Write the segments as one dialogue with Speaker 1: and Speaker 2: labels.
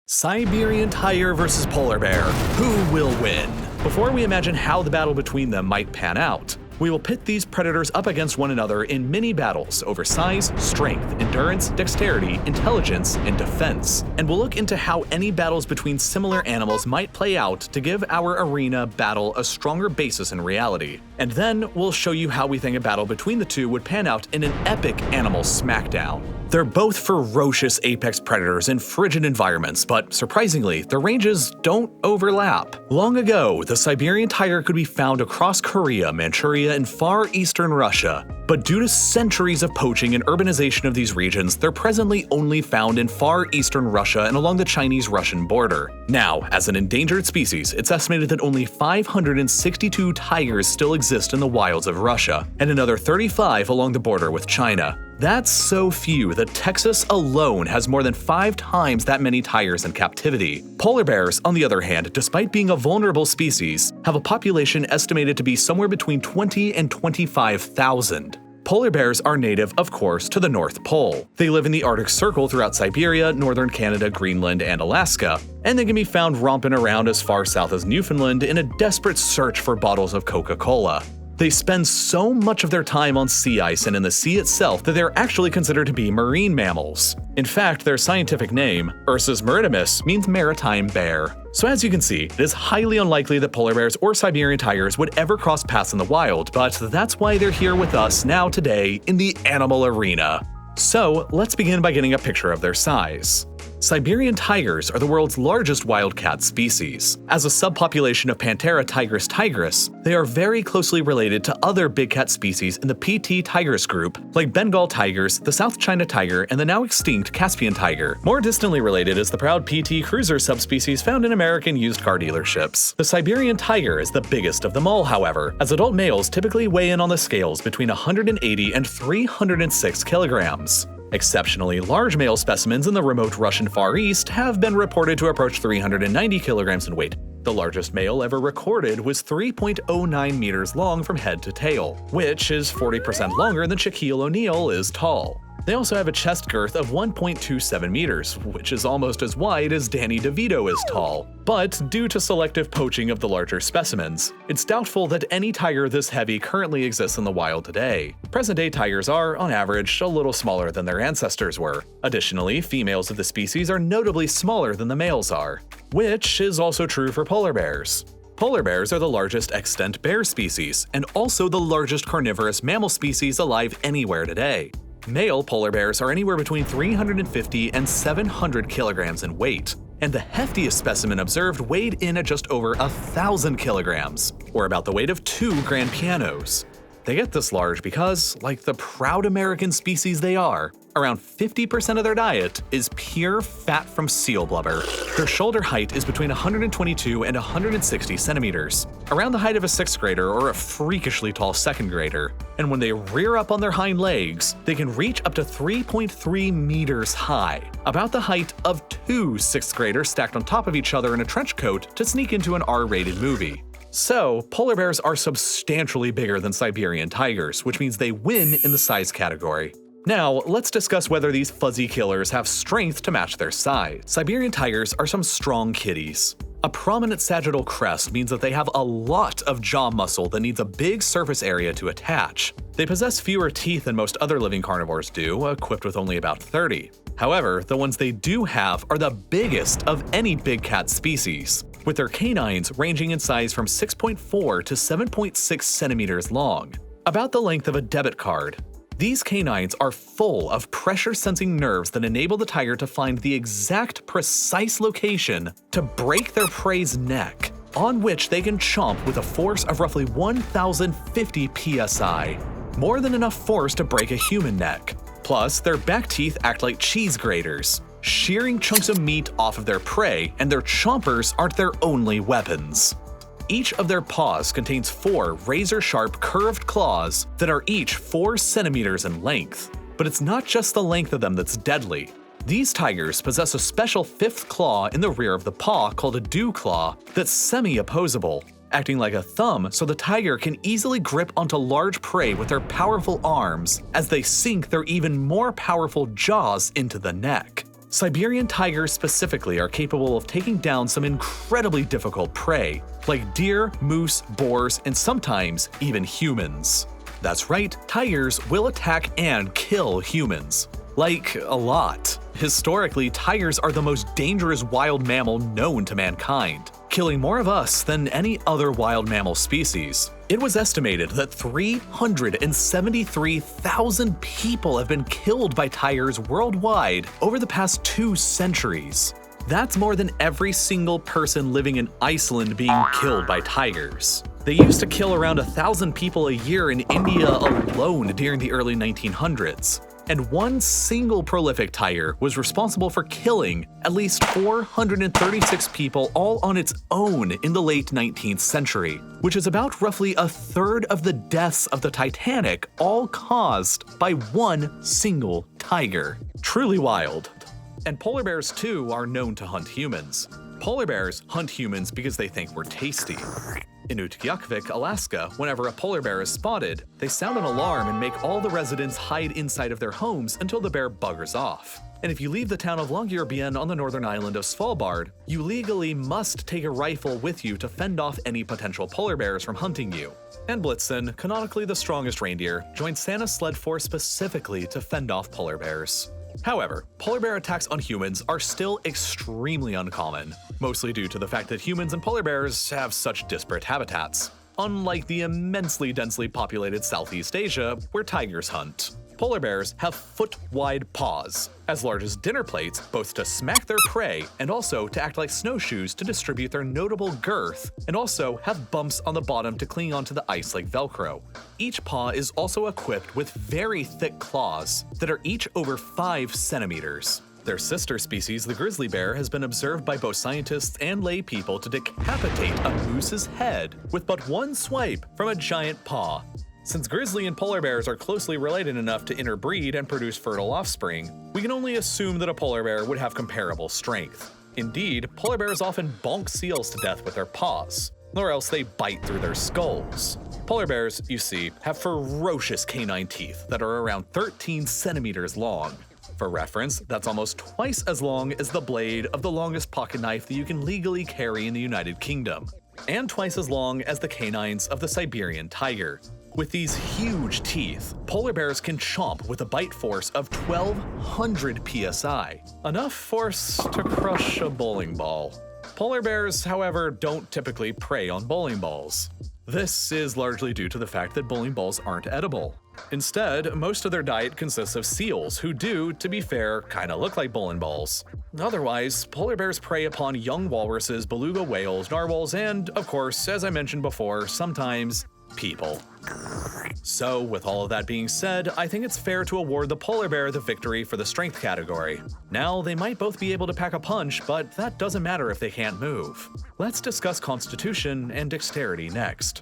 Speaker 1: Siberian tiger versus polar bear. Who will win? Before we imagine how the battle between them might pan out, we will pit these predators up against one another in mini battles over size, strength, endurance, dexterity, intelligence, and defense. And we'll look into how any battles between similar animals might play out to give our arena battle a stronger basis in reality. And then we'll show you how we think a battle between the two would pan out in an epic animal smackdown. They're both ferocious apex predators in frigid environments, but surprisingly, their ranges don't overlap. Long ago, the Siberian tiger could be found across Korea, Manchuria, and far eastern Russia. But due to centuries of poaching and urbanization of these regions, they're presently only found in far eastern Russia and along the Chinese-Russian border. Now, as an endangered species, it's estimated that only 562 tigers still exist in the wilds of Russia, and another 35 along the border with China. That's so few that Texas alone has more than 5 times that many tigers in captivity. Polar bears, on the other hand, despite being a vulnerable species, have a population estimated to be somewhere between 20 and 25,000. Polar bears are native, of course, to the North Pole. They live in the Arctic Circle throughout Siberia, northern Canada, Greenland, and Alaska, and they can be found romping around as far south as Newfoundland in a desperate search for bottles of Coca-Cola. They spend so much of their time on sea ice and in the sea itself that they're actually considered to be marine mammals. In fact, their scientific name, Ursus maritimus, means maritime bear. So as you can see, it is highly unlikely that polar bears or Siberian tigers would ever cross paths in the wild, but that's why they're here with us now today in the animal arena. So let's begin by getting a picture of their size. Siberian tigers are the world's largest wildcat species. As a subpopulation of Panthera tigris, they are very closely related to other big cat species in the PT tigris group, like Bengal tigers, the South China tiger, and the now extinct Caspian tiger. More distantly related is the proud PT cruiser subspecies found in American used car dealerships. The Siberian tiger is the biggest of them all, however, as adult males typically weigh in on the scales between 180 and 306 kilograms. Exceptionally large male specimens in the remote Russian Far East have been reported to approach 390 kilograms in weight. The largest male ever recorded was 3.09 meters long from head to tail, which is 40% longer than Shaquille O'Neal is tall. They also have a chest girth of 1.27 meters, which is almost as wide as Danny DeVito is tall. But due to selective poaching of the larger specimens, it's doubtful that any tiger this heavy currently exists in the wild today. Present-day tigers are, on average, a little smaller than their ancestors were. Additionally, females of the species are notably smaller than the males are, which is also true for polar bears. Polar bears are the largest extant bear species, and also the largest carnivorous mammal species alive anywhere today. Male polar bears are anywhere between 350 and 700 kilograms in weight, and the heftiest specimen observed weighed in at just over 1,000 kilograms, or about the weight of 2 grand pianos. They get this large because, like the proud American species they are, around 50% of their diet is pure fat from seal blubber. Their shoulder height is between 122 and 160 centimeters, around the height of a 6th grader or a freakishly tall 2nd grader. And when they rear up on their hind legs, they can reach up to 3.3 meters high, about the height of 2 6th graders stacked on top of each other in a trench coat to sneak into an R-rated movie. So, polar bears are substantially bigger than Siberian tigers, which means they win in the size category. Now, let's discuss whether these fuzzy killers have strength to match their size. Siberian tigers are some strong kitties. A prominent sagittal crest means that they have a lot of jaw muscle that needs a big surface area to attach. They possess fewer teeth than most other living carnivores do, equipped with only about 30. However, the ones they do have are the biggest of any big cat species, with their canines ranging in size from 6.4 to 7.6 centimeters long, about the length of a debit card. These canines are full of pressure-sensing nerves that enable the tiger to find the exact precise location to break their prey's neck, on which they can chomp with a force of roughly 1,050 psi, more than enough force to break a human neck. Plus, their back teeth act like cheese graters, shearing chunks of meat off of their prey, and their chompers aren't their only weapons. Each of their paws contains 4 razor-sharp curved claws that are each 4 centimeters in length. But it's not just the length of them that's deadly. These tigers possess a special 5th claw in the rear of the paw called a dew claw that's semi-opposable, acting like a thumb so the tiger can easily grip onto large prey with their powerful arms as they sink their even more powerful jaws into the neck. Siberian tigers specifically are capable of taking down some incredibly difficult prey, like deer, moose, boars, and sometimes even humans. That's right, tigers will attack and kill humans. Like, a lot. Historically, tigers are the most dangerous wild mammal known to mankind, killing more of us than any other wild mammal species. It was estimated that 373,000 people have been killed by tigers worldwide over the past 2 centuries. That's more than every single person living in Iceland being killed by tigers. They used to kill around 1,000 people a year in India alone during the early 1900s. And one single prolific tiger was responsible for killing at least 436 people all on its own in the late 19th century, which is about roughly a third of the deaths of the Titanic, all caused by one single tiger. Truly wild. And polar bears too are known to hunt humans. Polar bears hunt humans because they think we're tasty. In Utqiagvik, Alaska, whenever a polar bear is spotted, they sound an alarm and make all the residents hide inside of their homes until the bear buggers off. And if you leave the town of Longyearbyen on the northern island of Svalbard, you legally must take a rifle with you to fend off any potential polar bears from hunting you. And Blitzen, canonically the strongest reindeer, joined Santa's sled force specifically to fend off polar bears. However, polar bear attacks on humans are still extremely uncommon, mostly due to the fact that humans and polar bears have such disparate habitats. Unlike the immensely densely populated Southeast Asia, where tigers hunt. Polar bears have foot-wide paws, as large as dinner plates, both to smack their prey and also to act like snowshoes to distribute their notable girth, and also have bumps on the bottom to cling onto the ice like Velcro. Each paw is also equipped with very thick claws that are each over 5 centimeters. Their sister species, the grizzly bear, has been observed by both scientists and lay people to decapitate a moose's head with but one swipe from a giant paw. Since grizzly and polar bears are closely related enough to interbreed and produce fertile offspring, we can only assume that a polar bear would have comparable strength. Indeed, polar bears often bonk seals to death with their paws, or else they bite through their skulls. Polar bears, you see, have ferocious canine teeth that are around 13 centimeters long. For reference, that's almost twice as long as the blade of the longest pocket knife that you can legally carry in the United Kingdom, and twice as long as the canines of the Siberian tiger. With these huge teeth, polar bears can chomp with a bite force of 1,200 psi, enough force to crush a bowling ball. Polar bears, however, don't typically prey on bowling balls. This is largely due to the fact that bowling balls aren't edible. Instead, most of their diet consists of seals, who do, to be fair, kinda look like bowling balls. Otherwise, polar bears prey upon young walruses, beluga whales, narwhals, and, of course, as I mentioned before, sometimes people. So, with all of that being said, I think it's fair to award the polar bear the victory for the strength category. Now, they might both be able to pack a punch, but that doesn't matter if they can't move. Let's discuss constitution and dexterity next.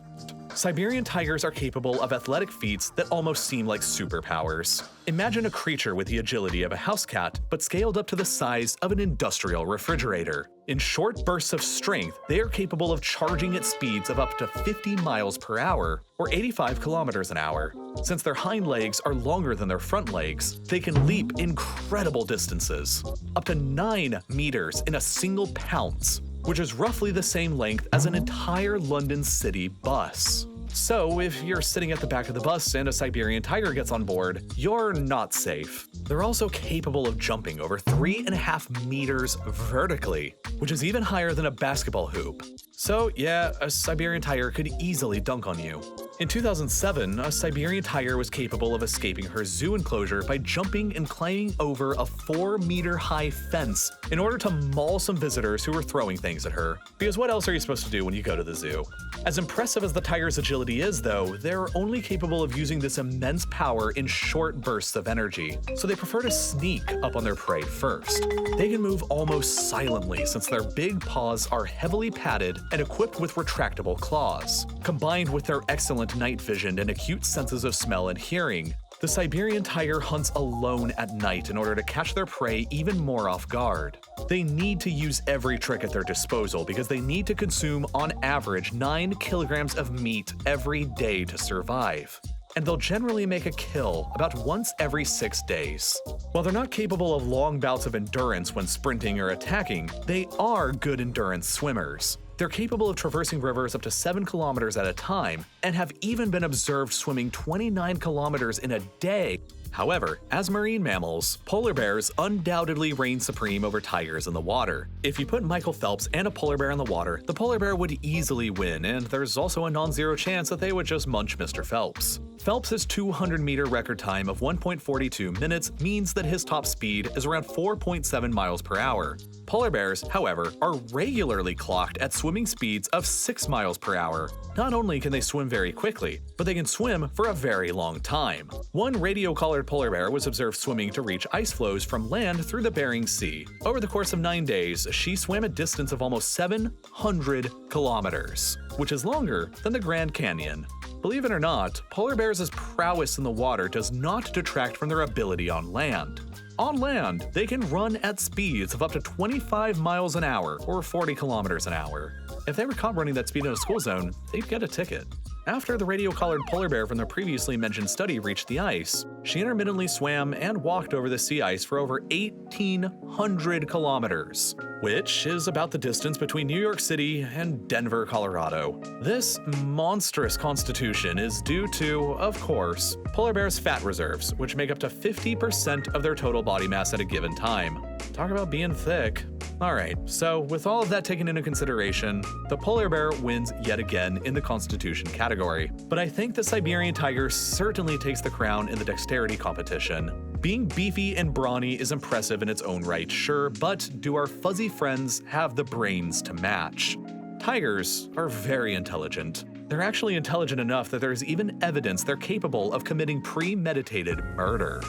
Speaker 1: Siberian tigers are capable of athletic feats that almost seem like superpowers. Imagine a creature with the agility of a house cat, but scaled up to the size of an industrial refrigerator. In short bursts of strength, they are capable of charging at speeds of up to 50 miles per hour, or 85 kilometers an hour. Since their hind legs are longer than their front legs, they can leap incredible distances, up to 9 meters in a single pounce, which is roughly the same length as an entire London city bus. So if you're sitting at the back of the bus and a Siberian tiger gets on board, you're not safe. They're also capable of jumping over 3.5 meters vertically, which is even higher than a basketball hoop. So yeah, a Siberian tiger could easily dunk on you. In 2007, a Siberian tiger was capable of escaping her zoo enclosure by jumping and climbing over a 4-meter-high fence in order to maul some visitors who were throwing things at her. Because what else are you supposed to do when you go to the zoo? As impressive as the tiger's agility is, though, they're only capable of using this immense power in short bursts of energy, so they prefer to sneak up on their prey first. They can move almost silently since their big paws are heavily padded and equipped with retractable claws. Combined with their excellent night vision and acute senses of smell and hearing, the Siberian tiger hunts alone at night in order to catch their prey even more off guard. They need to use every trick at their disposal because they need to consume, on average, 9 kilograms of meat every day to survive. and they'll generally make a kill about once every 6 days. While they're not capable of long bouts of endurance when sprinting or attacking, they are good endurance swimmers. They're capable of traversing rivers up to 7 kilometers at a time, and have even been observed swimming 29 kilometers in a day. However, as marine mammals, polar bears undoubtedly reign supreme over tigers in the water. If you put Michael Phelps and a polar bear in the water, the polar bear would easily win, and there's also a non-zero chance that they would just munch Mr. Phelps. Phelps' 200-meter record time of 1.42 minutes means that his top speed is around 4.7 miles per hour. Polar bears, however, are regularly clocked at swimming speeds of 6 miles per hour. Not only can they swim very quickly, but they can swim for a very long time. One radio-collared polar bear was observed swimming to reach ice floes from land through the Bering Sea. Over the course of 9 days, she swam a distance of almost 700 kilometers, which is longer than the Grand Canyon. Believe it or not, polar bears' prowess in the water does not detract from their ability on land. On land, they can run at speeds of up to 25 miles an hour or 40 kilometers an hour. If they were caught running that speed in a school zone, they'd get a ticket. After the radio-collared polar bear from the previously mentioned study reached the ice, she intermittently swam and walked over the sea ice for over 1,800 kilometers, which is about the distance between New York City and Denver, Colorado. This monstrous constitution is due to, of course, polar bears' fat reserves, which make up to 50% of their total body mass at a given time. Talk about being thick. Alright, so with all of that taken into consideration, the polar bear wins yet again in the constitution category. But I think the Siberian tiger certainly takes the crown in the dexterity competition. Being beefy and brawny is impressive in its own right, sure, but do our fuzzy friends have the brains to match? Tigers are very intelligent. They're actually intelligent enough that there's even evidence they're capable of committing premeditated murder.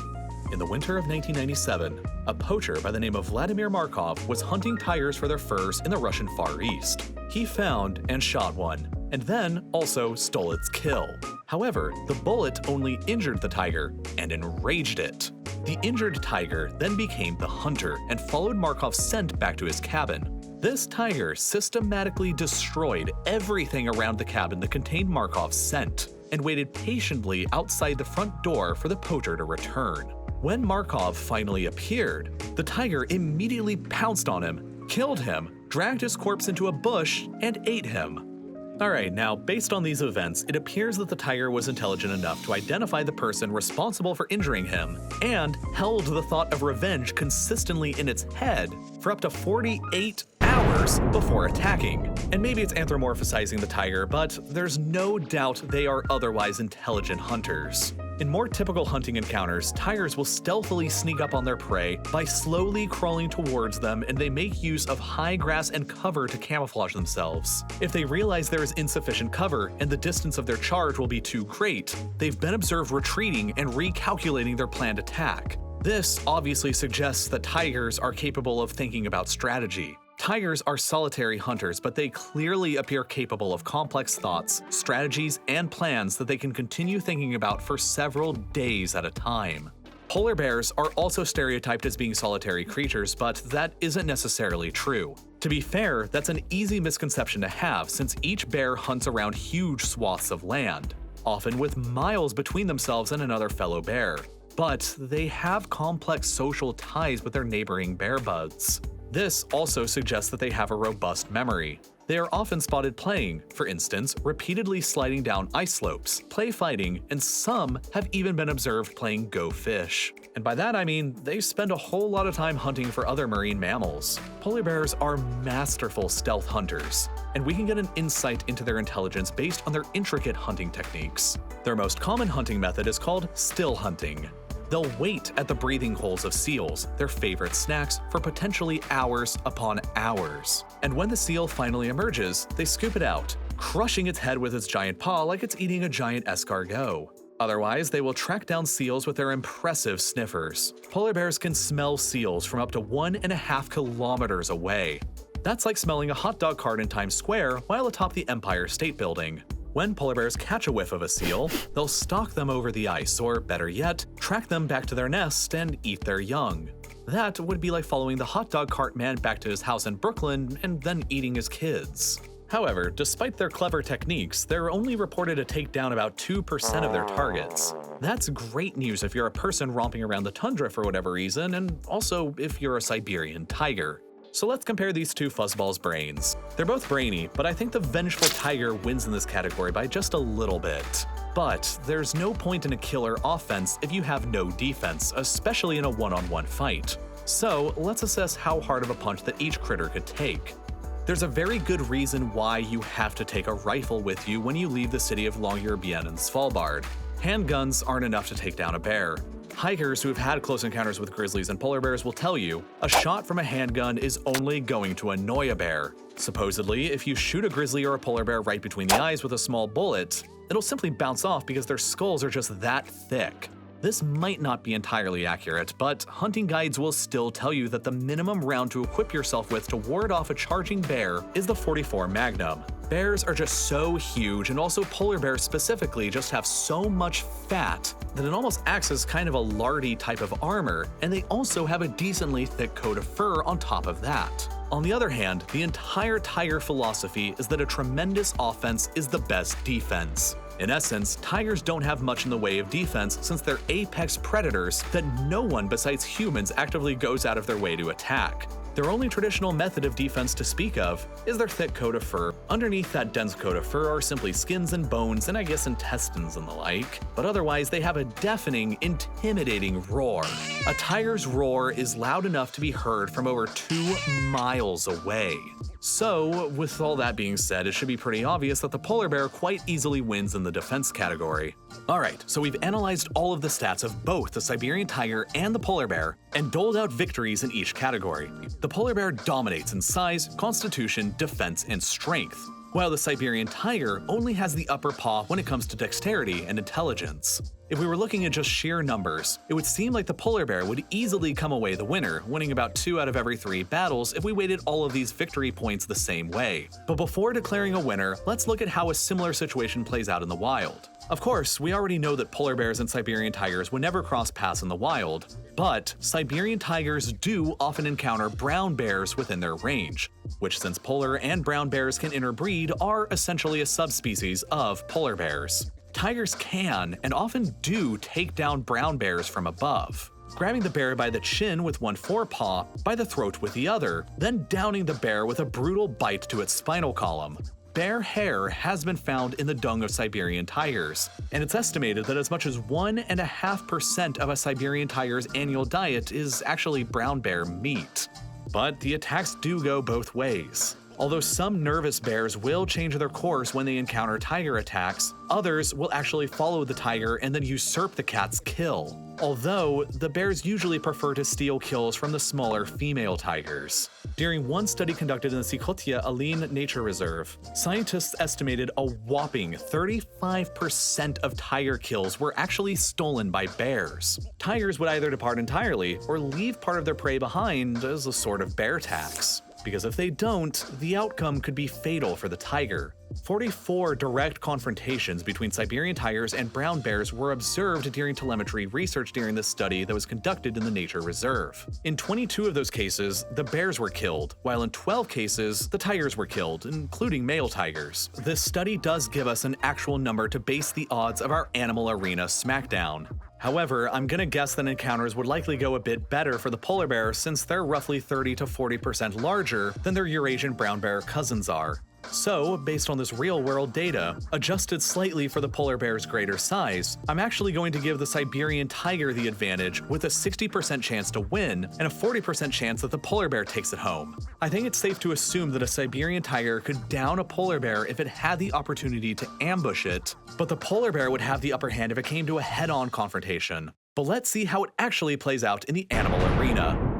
Speaker 1: In the winter of 1997, a poacher by the name of Vladimir Markov was hunting tigers for their furs in the Russian Far East. He found and shot one, and then also stole its kill. However, the bullet only injured the tiger and enraged it. The injured tiger then became the hunter and followed Markov's scent back to his cabin. This tiger systematically destroyed everything around the cabin that contained Markov's scent, and waited patiently outside the front door for the poacher to return. When Markov finally appeared, the tiger immediately pounced on him, killed him, dragged his corpse into a bush, and ate him. Alright, now based on these events, it appears that the tiger was intelligent enough to identify the person responsible for injuring him, and held the thought of revenge consistently in its head for up to 48 hours before attacking. And maybe it's anthropomorphizing the tiger, but there's no doubt they are otherwise intelligent hunters. In more typical hunting encounters, tigers will stealthily sneak up on their prey by slowly crawling towards them, and they make use of high grass and cover to camouflage themselves. If they realize there is insufficient cover and the distance of their charge will be too great, they've been observed retreating and recalculating their planned attack. This obviously suggests that tigers are capable of thinking about strategy. Tigers are solitary hunters, but they clearly appear capable of complex thoughts, strategies, and plans that they can continue thinking about for several days at a time. Polar bears are also stereotyped as being solitary creatures, but that isn't necessarily true. To be fair, that's an easy misconception to have, since each bear hunts around huge swaths of land, often with miles between themselves and another fellow bear. But they have complex social ties with their neighboring bear buds. This also suggests that they have a robust memory. They are often spotted playing, for instance, repeatedly sliding down ice slopes, play fighting, and some have even been observed playing Go Fish. And by that I mean they spend a whole lot of time hunting for other marine mammals. Polar bears are masterful stealth hunters, and we can get an insight into their intelligence based on their intricate hunting techniques. Their most common hunting method is called still hunting. They'll wait at the breathing holes of seals, their favorite snacks, for potentially hours upon hours. And when the seal finally emerges, they scoop it out, crushing its head with its giant paw like it's eating a giant escargot. Otherwise, they will track down seals with their impressive sniffers. Polar bears can smell seals from up to 1.5 kilometers away. That's like smelling a hot dog cart in Times Square while atop the Empire State Building. When polar bears catch a whiff of a seal, they'll stalk them over the ice, or better yet, track them back to their nest and eat their young. That would be like following the hot dog cart man back to his house in Brooklyn and then eating his kids. However, despite their clever techniques, they're only reported to take down about 2% of their targets. That's great news if you're a person romping around the tundra for whatever reason, and also if you're a Siberian tiger. So let's compare these two fuzzballs' brains. They're both brainy, but I think the vengeful tiger wins in this category by just a little bit. But there's no point in a killer offense if you have no defense, especially in a one-on-one fight. So let's assess how hard of a punch that each critter could take. There's a very good reason why you have to take a rifle with you when you leave the city of Longyearbyen in Svalbard. Handguns aren't enough to take down a bear. Hikers who have had close encounters with grizzlies and polar bears will tell you, a shot from a handgun is only going to annoy a bear. Supposedly, if you shoot a grizzly or a polar bear right between the eyes with a small bullet, it'll simply bounce off because their skulls are just that thick. This might not be entirely accurate, but hunting guides will still tell you that the minimum round to equip yourself with to ward off a charging bear is the .44 Magnum. Bears are just so huge, and also polar bears specifically just have so much fat that it almost acts as kind of a lardy type of armor, and they also have a decently thick coat of fur on top of that. On the other hand, the entire tiger philosophy is that a tremendous offense is the best defense. In essence, tigers don't have much in the way of defense since they're apex predators that no one besides humans actively goes out of their way to attack. Their only traditional method of defense to speak of is their thick coat of fur. Underneath that dense coat of fur are simply skins and bones and I guess intestines and the like, but otherwise they have a deafening, intimidating roar. A tiger's roar is loud enough to be heard from over 2 miles away. So, with all that being said, it should be pretty obvious that the polar bear quite easily wins in the defense category. Alright, so we've analyzed all of the stats of both the Siberian tiger and the polar bear, and doled out victories in each category. The polar bear dominates in size, constitution, defense, and strength, while the Siberian tiger only has the upper paw when it comes to dexterity and intelligence. If we were looking at just sheer numbers, it would seem like the polar bear would easily come away the winner, winning about 2 out of every 3 battles if we weighted all of these victory points the same way. But before declaring a winner, let's look at how a similar situation plays out in the wild. Of course, we already know that polar bears and Siberian tigers would never cross paths in the wild, but Siberian tigers do often encounter brown bears within their range, which, since polar and brown bears can interbreed, are essentially a subspecies of polar bears. Tigers can, and often do, take down brown bears from above, grabbing the bear by the chin with one forepaw, by the throat with the other, then downing the bear with a brutal bite to its spinal column. Bear hair has been found in the dung of Siberian tigers, and it's estimated that as much as 1.5% of a Siberian tiger's annual diet is actually brown bear meat. But the attacks do go both ways. Although some nervous bears will change their course when they encounter tiger attacks, others will actually follow the tiger and then usurp the cat's kill. Although, the bears usually prefer to steal kills from the smaller female tigers. During one study conducted in the Sikhotia Aline Nature Reserve, scientists estimated a whopping 35% of tiger kills were actually stolen by bears. Tigers would either depart entirely or leave part of their prey behind as a sort of bear tax, because if they don't, the outcome could be fatal for the tiger. 44 direct confrontations between Siberian tigers and brown bears were observed during telemetry research during this study that was conducted in the nature reserve. In 22 of those cases, the bears were killed, while in 12 cases, the tigers were killed, including male tigers. This study does give us an actual number to base the odds of our Animal Arena smackdown. However, I'm gonna guess that encounters would likely go a bit better for the polar bear since they're roughly 30 to 40% larger than their Eurasian brown bear cousins are. So, based on this real-world data, adjusted slightly for the polar bear's greater size, I'm actually going to give the Siberian tiger the advantage with a 60% chance to win and a 40% chance that the polar bear takes it home. I think it's safe to assume that a Siberian tiger could down a polar bear if it had the opportunity to ambush it, but the polar bear would have the upper hand if it came to a head-on confrontation. But let's see how it actually plays out in the animal arena.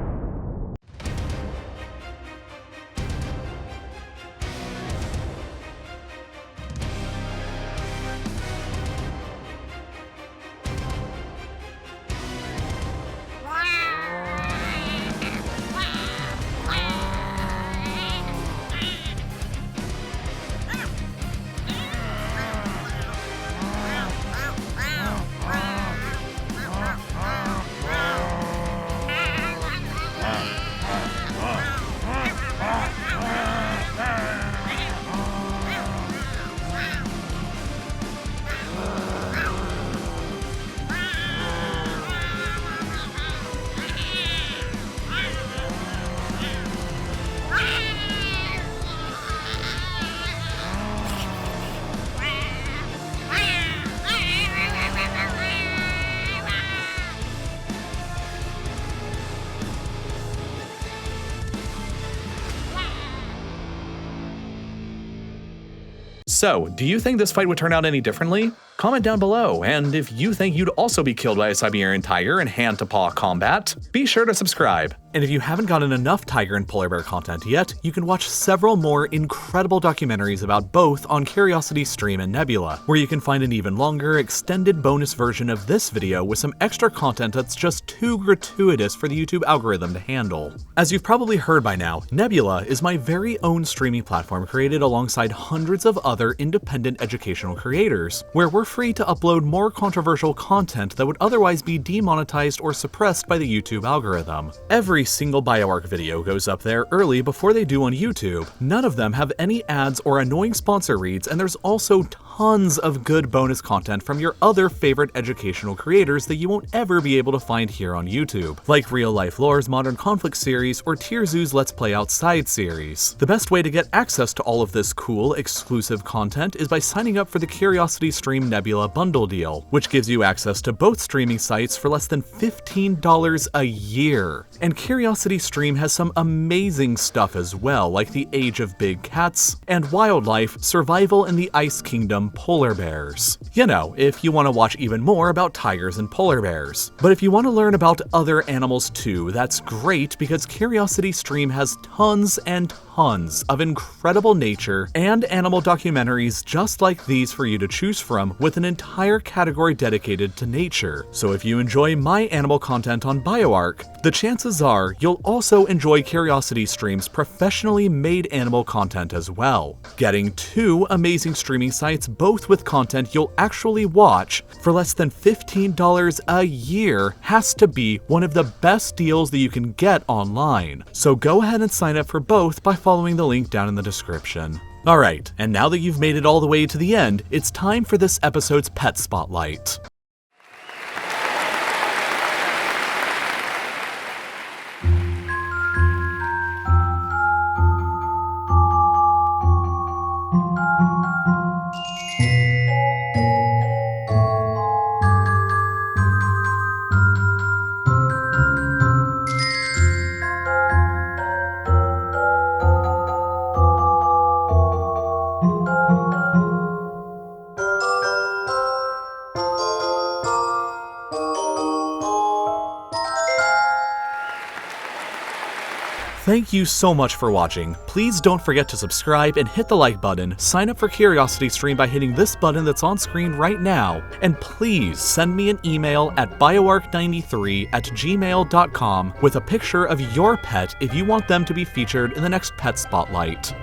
Speaker 1: So, do you think this fight would turn out any differently? Comment down below, and if you think you'd also be killed by a Siberian tiger in hand-to-paw combat, be sure to subscribe. And if you haven't gotten enough tiger and polar bear content yet, you can watch several more incredible documentaries about both on CuriosityStream and Nebula, where you can find an even longer, extended bonus version of this video with some extra content that's just too gratuitous for the YouTube algorithm to handle. As you've probably heard by now, Nebula is my very own streaming platform created alongside hundreds of other independent educational creators, where we're free to upload more controversial content that would otherwise be demonetized or suppressed by the YouTube algorithm. Every single BioArc video goes up there early before they do on YouTube. None of them have any ads or annoying sponsor reads, and there's also tons of good bonus content from your other favorite educational creators that you won't ever be able to find here on YouTube, like Real Life Lore's Modern Conflict series or Tierzoo's Let's Play Outside series. The best way to get access to all of this cool, exclusive content is by signing up for the CuriosityStream Nebula bundle deal, which gives you access to both streaming sites for less than $15 a year. And CuriosityStream has some amazing stuff as well, like The Age of Big Cats and Wildlife: Survival in the Ice Kingdom polar bears. You know, if you want to watch even more about tigers and polar bears. But if you want to learn about other animals too, that's great, because CuriosityStream has tons and tons of incredible nature and animal documentaries just like these for you to choose from, with an entire category dedicated to nature. So if you enjoy my animal content on BioArc, the chances are you'll also enjoy CuriosityStream's professionally made animal content as well. Getting two amazing streaming sites, both with content you'll actually watch, for less than $15 a year has to be one of the best deals that you can get online. So go ahead and sign up for both by following the link down in the description. Alright, and now that you've made it all the way to the end, it's time for this episode's Pet Spotlight. Thank you so much for watching. Please don't forget to subscribe and hit the like button, sign up for CuriosityStream by hitting this button that's on screen right now, and please send me an email at bioarc93@gmail.com with a picture of your pet if you want them to be featured in the next Pet Spotlight.